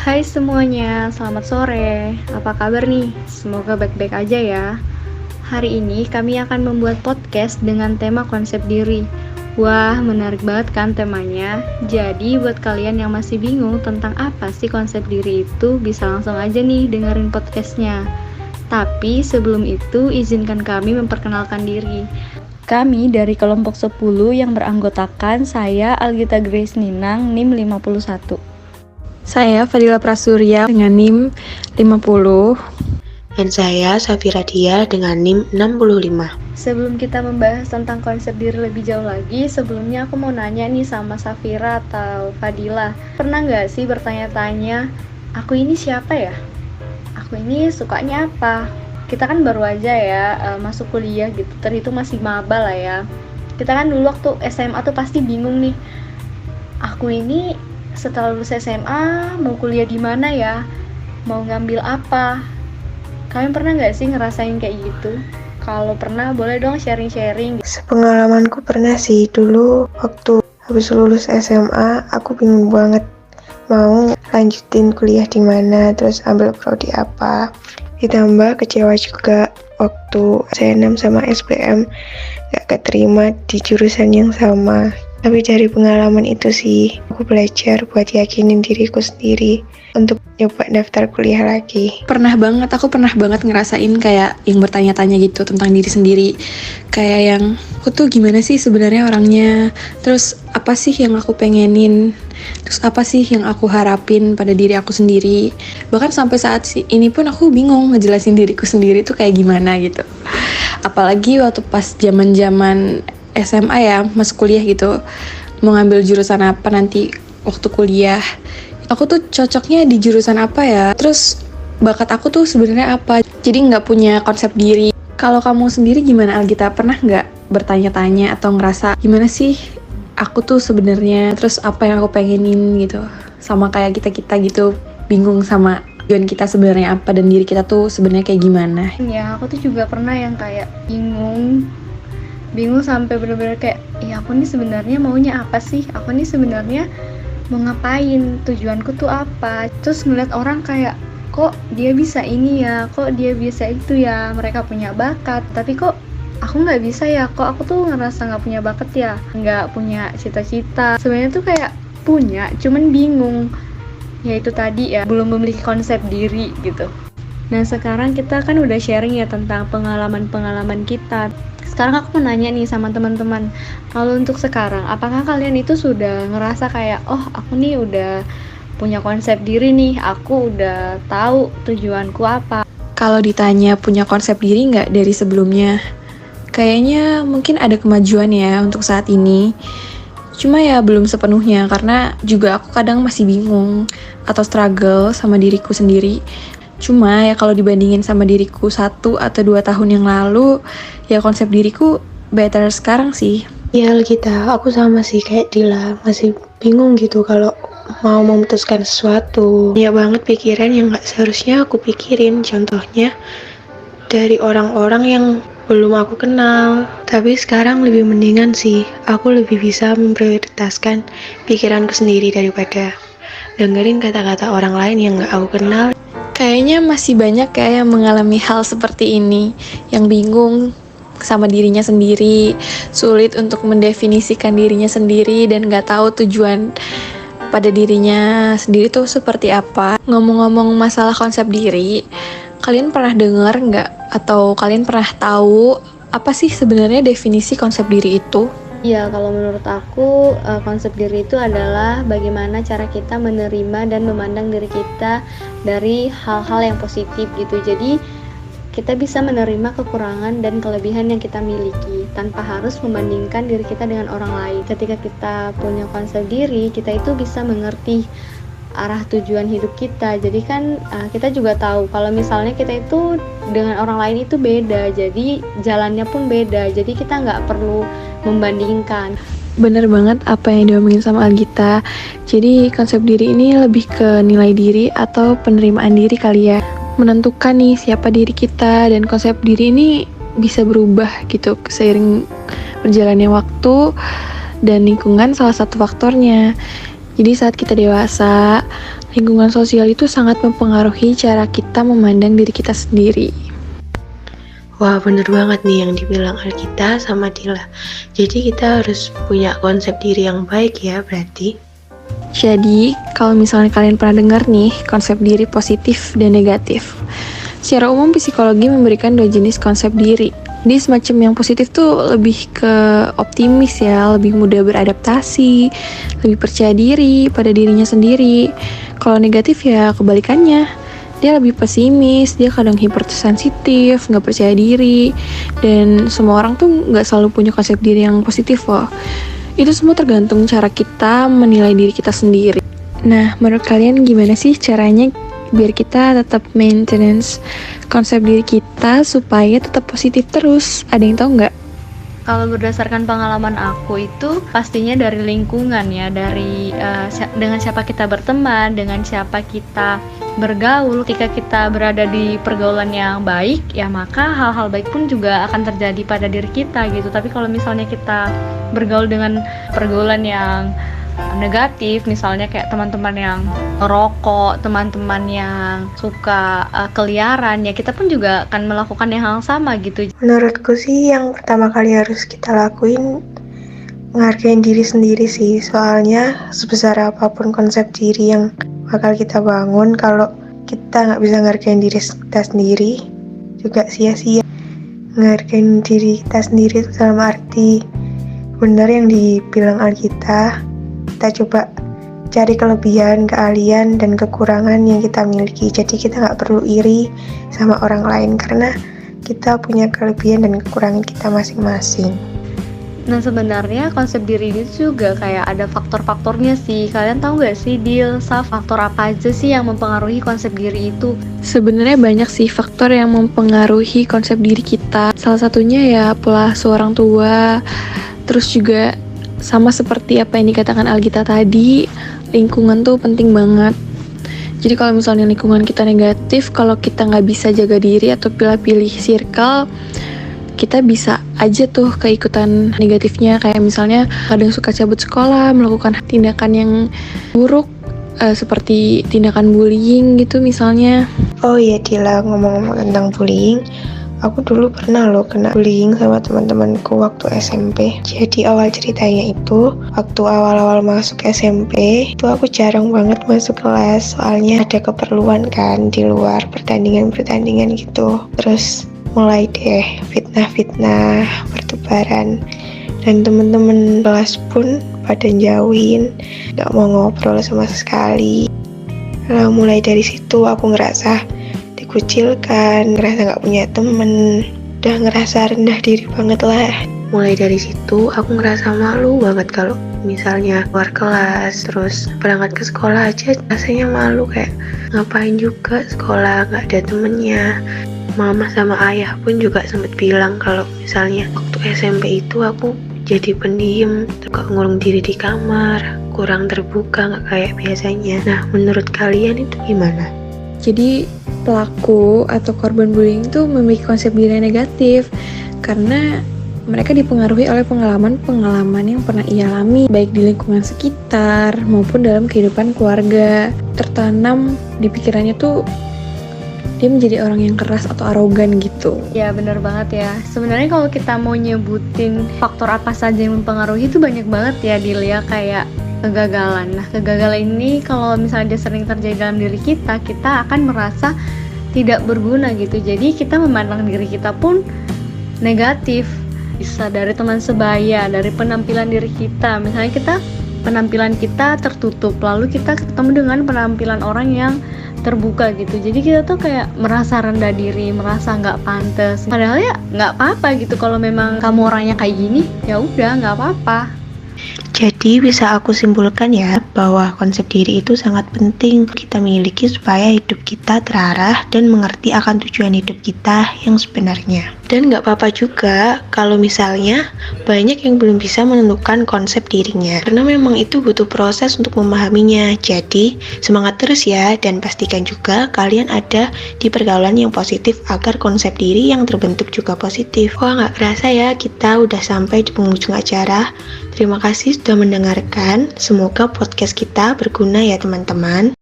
Hai semuanya, selamat sore. Apa kabar nih? Semoga baik-baik aja ya. Hari ini kami akan membuat podcast dengan tema konsep diri. Wah, menarik banget kan temanya? Jadi buat kalian yang masih bingung tentang apa sih konsep diri itu, bisa langsung aja nih dengerin podcastnya. Tapi sebelum itu, izinkan kami memperkenalkan diri. Kami dari kelompok 10 yang beranggotakan saya Algita Grace Ninang, NIM 51. Saya Fadila Prasurya dengan NIM 50. Dan saya Safira Dia dengan NIM 65. Sebelum kita membahas tentang konsep diri lebih jauh lagi, sebelumnya aku mau nanya nih sama Safira atau Fadila. Pernah nggak sih bertanya-tanya, aku ini siapa ya? Aku ini sukanya apa? Kita kan baru aja ya masuk kuliah gitu, terhitung masih maba lah ya. Kita kan dulu waktu SMA tuh pasti bingung nih, aku ini setelah lulus SMA mau kuliah di mana ya? Mau ngambil apa? Kalian pernah nggak sih ngerasain kayak gitu? Kalau pernah, boleh dong sharing-sharing. Sepengalamanku pernah sih, dulu waktu habis lulus SMA, aku bingung banget mau lanjutin kuliah di mana, terus ambil prodi apa. Ditambah kecewa juga waktu SNM sama SBM gak keterima di jurusan yang sama. Tapi dari pengalaman itu sih, aku belajar buat yakinin diriku sendiri untuk nyoba daftar kuliah lagi. Aku pernah banget ngerasain kayak yang bertanya-tanya gitu tentang diri sendiri. Kayak yang, aku tuh gimana sih sebenarnya orangnya? Terus apa sih yang aku pengenin? Terus apa sih yang aku harapin pada diri aku sendiri? Bahkan sampai saat ini pun aku bingung ngejelasin diriku sendiri tuh kayak gimana gitu. Apalagi waktu pas zaman-zaman SMA ya, masuk kuliah gitu, mau ngambil jurusan apa nanti waktu kuliah. Aku tuh cocoknya di jurusan apa ya, terus bakat aku tuh sebenarnya apa. Jadi nggak punya konsep diri. Kalau kamu sendiri gimana Algita? Pernah nggak bertanya-tanya atau ngerasa gimana sih aku tuh sebenarnya, terus apa yang aku pengenin gitu? Sama kayak kita gitu, bingung sama tujuan kita sebenarnya apa dan diri kita tuh sebenarnya kayak gimana. Ya, aku tuh juga pernah yang kayak bingung sampai bener-bener kayak, ya aku nih sebenarnya maunya apa sih? Aku nih sebenarnya mau ngapain? Tujuanku tuh apa? Terus ngeliat orang kayak, kok dia bisa ini ya, kok dia bisa itu ya, mereka punya bakat, tapi kok aku nggak bisa ya, kok aku tuh ngerasa nggak punya bakat ya, nggak punya cita-cita. Sebenarnya tuh kayak punya, cuman bingung. Ya itu tadi ya, belum memiliki konsep diri gitu. Nah sekarang kita kan udah sharing ya tentang pengalaman-pengalaman kita. Sekarang aku mau nanya nih sama teman-teman, kalau untuk sekarang, apakah kalian itu sudah ngerasa kayak, oh aku nih udah punya konsep diri nih, aku udah tahu tujuanku apa? Kalau ditanya punya konsep diri nggak dari sebelumnya, kayaknya mungkin ada kemajuan ya untuk saat ini. Cuma ya belum sepenuhnya, karena juga aku kadang masih bingung atau struggle sama diriku sendiri. Cuma ya kalau dibandingin sama diriku 1 atau 2 tahun yang lalu, ya konsep diriku better sekarang sih. Ya Algita, aku sama sih kayak Dila, masih bingung gitu kalau mau memutuskan sesuatu. Banyak banget pikiran yang gak seharusnya aku pikirin, contohnya dari orang-orang yang belum aku kenal. Tapi sekarang lebih mendingan sih, aku lebih bisa memprioritaskan pikiranku sendiri daripada dengerin kata-kata orang lain yang gak aku kenal. Kayaknya masih banyak kayak yang mengalami hal seperti ini, yang bingung sama dirinya sendiri, sulit untuk mendefinisikan dirinya sendiri dan gak tahu tujuan pada dirinya sendiri tuh seperti apa. Ngomong-ngomong masalah konsep diri, kalian pernah dengar nggak atau kalian pernah tahu apa sih sebenarnya definisi konsep diri itu? Ya, kalau menurut aku konsep diri itu adalah bagaimana cara kita menerima dan memandang diri kita dari hal-hal yang positif gitu. Jadi kita bisa menerima kekurangan dan kelebihan yang kita miliki tanpa harus membandingkan diri kita dengan orang lain. Ketika kita punya konsep diri, kita itu bisa mengerti arah tujuan hidup kita. Jadi kan kita juga tahu kalau misalnya kita itu dengan orang lain itu beda, jadi jalannya pun beda. Jadi kita nggak perlu membandingkan. Bener banget apa yang diomongin sama Algita. Jadi konsep diri ini lebih ke nilai diri atau penerimaan diri kali ya. Menentukan nih siapa diri kita, dan konsep diri ini bisa berubah gitu seiring berjalannya waktu dan lingkungan salah satu faktornya. Jadi saat kita dewasa, lingkungan sosial itu sangat mempengaruhi cara kita memandang diri kita sendiri. Wah, bener banget nih yang dibilang Algita sama Dila. Jadi kita harus punya konsep diri yang baik ya berarti. Jadi, kalau misalnya kalian pernah dengar nih konsep diri positif dan negatif. Secara umum psikologi memberikan 2 jenis konsep diri. Jadi semacam yang positif tuh lebih ke optimis ya, lebih mudah beradaptasi, lebih percaya diri pada dirinya sendiri. Kalau negatif ya kebalikannya, dia lebih pesimis, dia kadang hipersensitif, nggak percaya diri, dan semua orang tuh nggak selalu punya konsep diri yang positif loh. Itu semua tergantung cara kita menilai diri kita sendiri. Nah, menurut kalian gimana sih caranya biar kita tetap maintenance konsep diri kita supaya tetap positif terus? Ada yang tahu nggak? Kalau berdasarkan pengalaman aku itu pastinya dari lingkungan ya, dari dengan siapa kita berteman, dengan siapa kita bergaul. Ketika kita berada di pergaulan yang baik, ya maka hal-hal baik pun juga akan terjadi pada diri kita gitu. Tapi kalau misalnya kita bergaul dengan pergaulan yang negatif, misalnya kayak teman-teman yang ngerokok, teman-teman yang suka keliaran, ya kita pun juga akan melakukan yang hal sama gitu. Menurutku sih yang pertama kali harus kita lakuin menghargai diri sendiri sih. Soalnya sebesar apapun konsep diri yang bakal kita bangun, kalau kita nggak bisa menghargai diri kita sendiri juga sia-sia. Menghargai diri kita sendiri itu dalam arti benar yang dibilang Algita, kita coba cari kelebihan, keahlian, dan kekurangan yang kita miliki. Jadi kita nggak perlu iri sama orang lain karena kita punya kelebihan dan kekurangan kita masing-masing. Nah sebenarnya konsep diri ini juga kayak ada faktor-faktornya sih. Kalian tahu nggak sih Dil, faktor apa aja sih yang mempengaruhi konsep diri itu? Sebenarnya banyak sih faktor yang mempengaruhi konsep diri kita. Salah satunya ya pola asuh orang tua, terus juga sama seperti apa yang dikatakan Algita tadi, lingkungan tuh penting banget. Jadi kalau misalnya lingkungan kita negatif, kalau kita nggak bisa jaga diri atau pilih-pilih circle, kita bisa aja tuh keikutan negatifnya. Kayak misalnya kadang suka cabut sekolah, melakukan tindakan yang buruk, seperti tindakan bullying gitu misalnya. Oh iya Dila, ngomong-ngomong tentang bullying, aku dulu pernah loh kena bullying sama teman-temanku waktu SMP. Jadi awal ceritanya itu, waktu awal-awal masuk SMP, itu aku jarang banget masuk kelas. Soalnya ada keperluan kan di luar pertandingan-pertandingan gitu. Terus mulai deh fitnah-fitnah, bertebaran. Dan teman-teman kelas pun pada jauhin, gak mau ngobrol sama sekali. Nah, mulai dari situ aku ngerasa dikucilkan, ngerasa gak punya temen, udah ngerasa rendah diri banget lah. Mulai dari situ aku ngerasa malu banget kalau misalnya keluar kelas, terus berangkat ke sekolah aja rasanya malu, kayak ngapain juga sekolah gak ada temennya. Mama sama ayah pun juga sempat bilang kalau misalnya waktu SMP itu aku jadi pendiam, suka ngurung diri di kamar, kurang terbuka, gak kayak biasanya. Nah, menurut kalian itu gimana? Jadi pelaku atau korban bullying itu memiliki konsep diri yang negatif karena mereka dipengaruhi oleh pengalaman-pengalaman yang pernah ia alami, baik di lingkungan sekitar maupun dalam kehidupan keluarga. Tertanam di pikirannya tuh dia menjadi orang yang keras atau arogan gitu. Ya benar banget ya. Sebenarnya kalau kita mau nyebutin faktor apa saja yang mempengaruhi itu banyak banget ya Dilia, kayak kegagalan. Nah kegagalan ini kalau misalnya dia sering terjadi dalam diri kita akan merasa tidak berguna gitu. Jadi kita memandang diri kita pun negatif. Bisa dari teman sebaya, dari penampilan diri kita. Misalnya penampilan kita tertutup, lalu kita ketemu dengan penampilan orang yang terbuka gitu. Jadi kita tuh kayak merasa rendah diri, merasa nggak pantas. Padahal ya nggak apa-apa gitu. Kalau memang kamu orangnya kayak gini, ya udah nggak apa-apa. Jadi bisa aku simpulkan ya bahwa konsep diri itu sangat penting kita miliki supaya hidup kita terarah dan mengerti akan tujuan hidup kita yang sebenarnya. Dan gak apa-apa juga kalau misalnya banyak yang belum bisa menentukan konsep dirinya, karena memang itu butuh proses untuk memahaminya. Jadi semangat terus ya, dan pastikan juga kalian ada di pergaulan yang positif agar konsep diri yang terbentuk juga positif. Wah, gak kerasa ya kita udah sampai di penghujung acara. Terima kasih sudah mendengarkan. Semoga podcast kita berguna ya teman-teman.